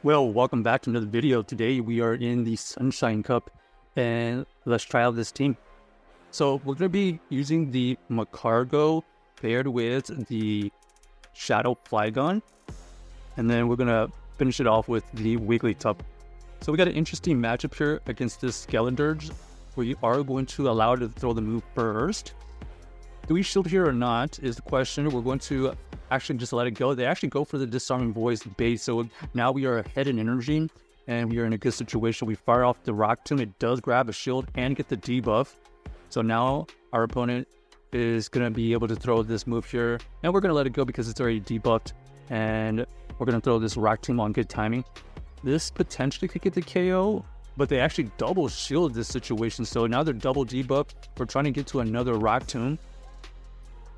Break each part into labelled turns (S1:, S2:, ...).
S1: Well, welcome back to another video. Today we are in the Sunshine Cup and let's try out this team. So we're going to be using the Magcargo paired with the Shadow Flygon, and then we're going to finish it off with the Wigglytuff. So we got an interesting matchup here against this Skeledirge. We are going to allow it to throw the move first. Do we shield here or not is the question. We're going to actually just let it go. They actually go for the Disarming Voice base. So now we are ahead in energy and we are in a good situation. We fire off the Rock Tomb. It does grab a shield and get the debuff. So now our opponent is going to be able to throw this move here. And we're going to let it go because it's already debuffed. And we're going to throw this Rock Tomb on good timing. This potentially could get the KO, but they actually double shield this situation. So now they're double debuffed. We're trying to get to another Rock Tomb.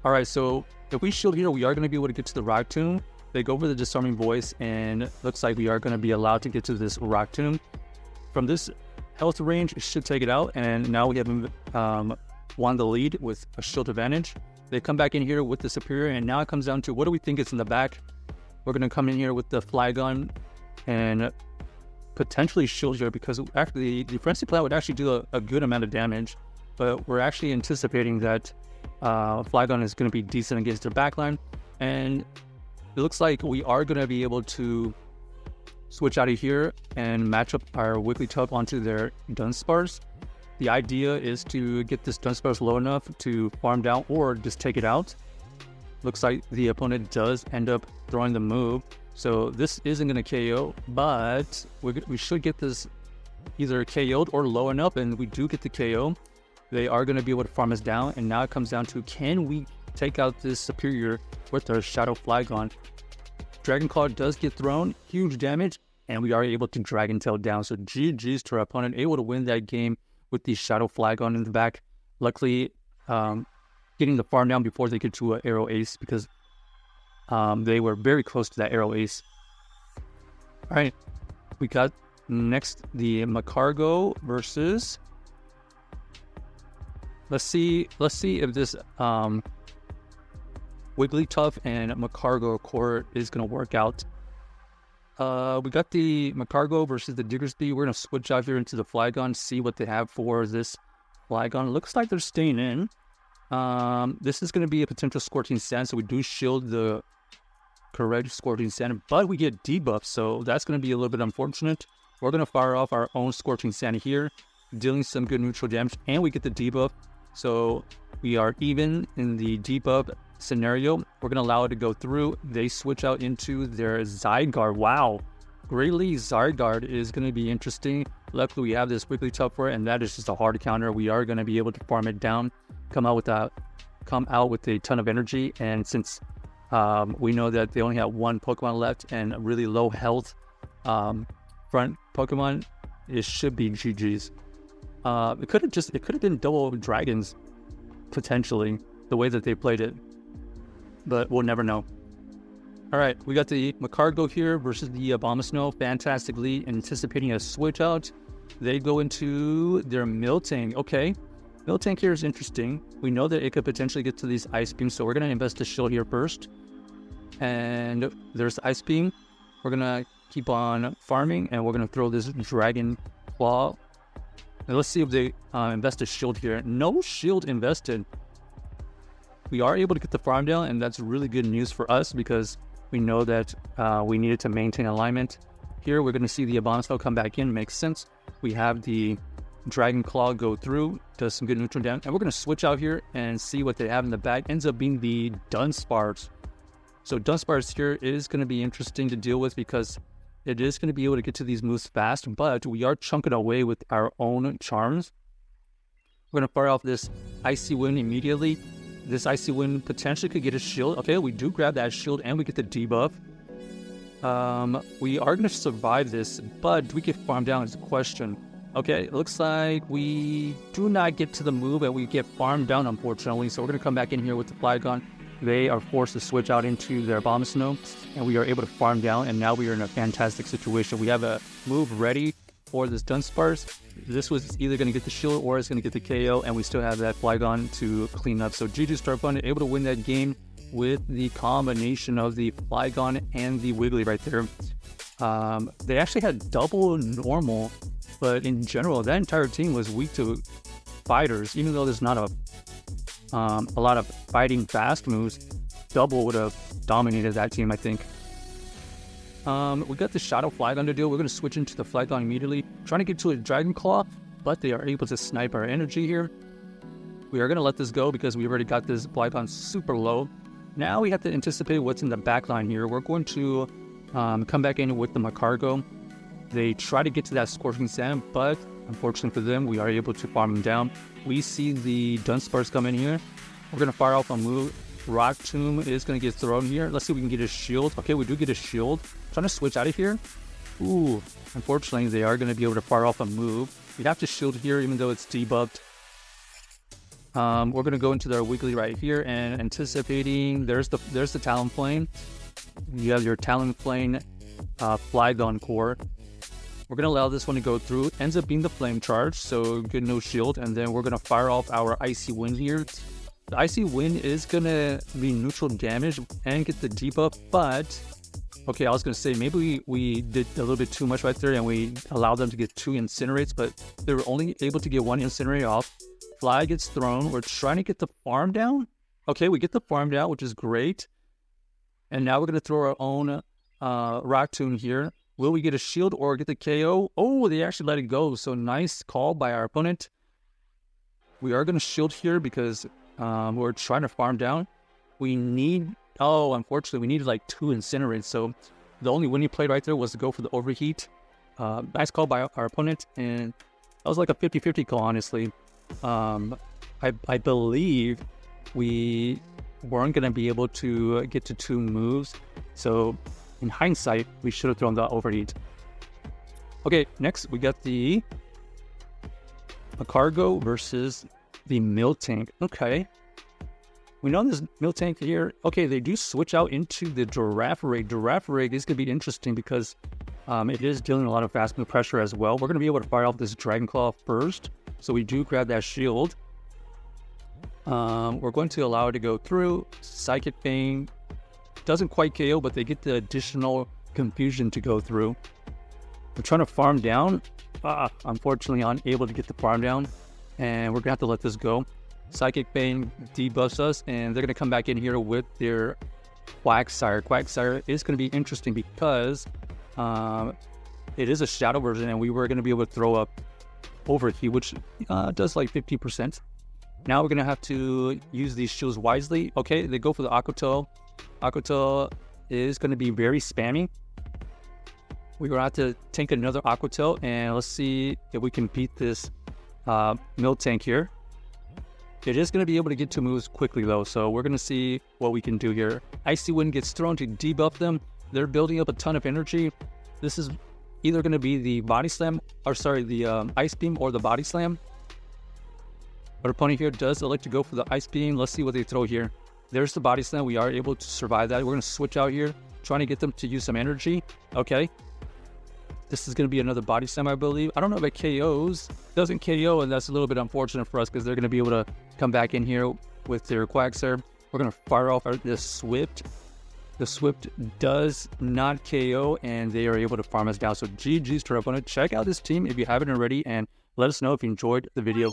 S1: All right, so if we shield here, we are going to be able to get to the Rock Tomb. They go for the Disarming Voice, and looks like we are going to be allowed to get to this Rock Tomb. From this health range, it should take it out, and now we have won the lead with a shield advantage. They come back in here with the Superior, and now it comes down to what do we think is in the back. We're going to come in here with the Flygon and potentially shield here because actually the Frenzy Plant would actually do a good amount of damage, but we're actually anticipating that Flygon is going to be decent against their backline, and it looks like we are going to be able to switch out of here and match up our Wigglytuff onto their Dunsparce. The idea is to get this Dunsparce low enough to farm down or just take it out. Looks like the opponent does end up throwing the move, so this isn't going to KO, but we should get this either KO'd or low enough, and we do get the KO. They are going to be able to farm us down, and now it comes down to can we take out this Superior with our Shadow Flygon. Dragon Claw does get thrown, huge damage, and we are able to Dragon Tail down. So GG's to our opponent, able to win that game with the Shadow Flygon in the back. Luckily, getting the farm down before they get to an Arrow Ace because they were very close to that Arrow Ace. All right, we got next the Magcargo versus... Let's see if this Wigglytuff and Magcargo core is going to work out. We got the Magcargo versus the Diggersby. We're going to switch out here into the Flygon, see what they have for this Flygon. Looks like they're staying in. This is going to be a potential Scorching Sand, so we do shield the correct Scorching Sand, but we get debuffs, so that's going to be a little bit unfortunate. We're going to fire off our own Scorching Sand here, dealing some good neutral damage, and we get the debuff. So we are even in the debuff scenario. We're going to allow it to go through. They switch out into their Zygarde. Wow. Greatly Zygarde is going to be interesting. Luckily, we have this Wigglytuff for it, and that is just a hard counter. We are going to be able to farm it down, come out with a ton of energy. And since we know that they only have one Pokemon left and really low health front Pokemon, it should be GG's. It could have been double dragons, potentially, the way that they played it. But we'll never know. Alright, we got the Magcargo here versus the Abomasnow. Fantastically anticipating a switch out. They go into their Miltank. Okay, Miltank here is interesting. We know that it could potentially get to these Ice Beams, so we're going to invest the shield here first. And there's Ice Beam. We're going to keep on farming, and we're going to throw this Dragon Claw. Now let's see if they invest a shield here. No shield invested. We are able to get the farm down, and that's really good news for us because we know that we needed to maintain alignment. Here we're going to see the Abomasnow come back in. Makes sense. We have the Dragon Claw go through, does some good neutral damage, and we're going to switch out here and see what they have in the back. Ends up being the Dunsparce. So Dunsparce here is going to be interesting to deal with because it is going to be able to get to these moves fast, but we are chunking away with our own charms. We're going to fire off this Icy Wind immediately. This Icy Wind potentially could get a shield. Okay, we do grab that shield and we get the debuff. We are going to survive this, but do we get farmed down is the question. Okay, it looks like we do not get to the move and we get farmed down, unfortunately. So we're going to come back in here with the Flygon. They are forced to switch out into their Abomasnow, and we are able to farm down, and now we are in a fantastic situation. We have a move ready for this Dunsparce. This was either going to get the shield or it's going to get the KO, and we still have that Flygon to clean up. So GG's to our opponent, able to win that game with the combination of the Flygon and the Wiggly right there. They actually had double normal, but in general, that entire team was weak to fighters. Even though there's not a lot of fighting fast moves, double would have dominated that team, I think. We got the Shadow Flygon to deal. We're going to switch into the Flygon immediately, trying to get to a Dragon Claw, but they are able to snipe our energy here. We are going to let this go because we already got this Flygon super low. Now we have to anticipate what's in the back line here. We're going to come back in with the Magcargo. They try to get to that Scorching Sand, but unfortunately for them, we are able to farm them down. We see the Dunsparce come in here. We're going to fire off a move. Rock Tomb is going to get thrown here. Let's see if we can get a shield. Okay, we do get a shield. Trying to switch out of here. Ooh, unfortunately, they are going to be able to fire off a move. We have to shield here, even though it's debuffed. We're going to go into their Wiggly right here and anticipating. There's the Talonflame. You have your Talonflame Flygon core. We're going to allow this one to go through. Ends up being the Flame Charge, so good, no shield. And then we're going to fire off our Icy Wind here. The Icy Wind is going to be neutral damage and get the debuff, but... Okay, I was going to say, maybe we did a little bit too much right there and we allowed them to get 2 Incinerates, but they were only able to get 1 Incinerate off. Fly gets thrown. We're trying to get the farm down. Okay, we get the farm down, which is great. And now we're going to throw our own Rock Tomb here. Will we get a shield or get the KO? Oh, they actually let it go. So nice call by our opponent. We are going to shield here because we're trying to farm down. We need... Oh, unfortunately, we needed like 2 Incinerates. So the only winning play right there was to go for the Overheat. Nice call by our opponent. And that was like a 50-50 call, honestly. I believe we weren't going to be able to get to 2 moves. So in hindsight, we should have thrown the Overheat. Okay, next we got the Magcargo versus the Miltank. Okay. We know this Miltank here. Okay, they do switch out into the Girafarig. Girafarig is going to be interesting because it is dealing a lot of fast move pressure as well. We're going to be able to fire off this Dragon Claw first. So we do grab that shield. We're going to allow it to go through. Psychic Fang doesn't quite KO, but they get the additional confusion to go through. We're trying to farm down. Unfortunately, unable to get the farm down. And we're going to have to let this go. Psychic Fang debuffs us, and they're going to come back in here with their Quagsire. Quagsire is going to be interesting because it is a shadow version, and we were going to be able to throw up Overheat, which does like 50%. Now we're going to have to use these shields wisely. Okay, they go for the Aquatail. Aquatail is going to be very spammy. We're going to have to tank another Aquatail, and let's see if we can beat this Miltank here. It is going to be able to get 2 moves quickly, though, so we're going to see what we can do here. Icy Wind gets thrown to debuff them. They're building up a ton of energy. This is either going to be the Body Slam, or sorry, the Ice Beam or the Body Slam. Our opponent here does elect to go for the Ice Beam. Let's see what they throw here. There's the Body Slam. We are able to survive that. We're going to switch out here, trying to get them to use some energy. Okay. This is going to be another Body Slam, I believe. I don't know if it KOs. Doesn't KO, and that's a little bit unfortunate for us because they're going to be able to come back in here with their Quagsire. We're going to fire off the Swift. The Swift does not KO, and they are able to farm us down. So GG's to our opponent. Check out this team if you haven't already, and let us know if you enjoyed the video.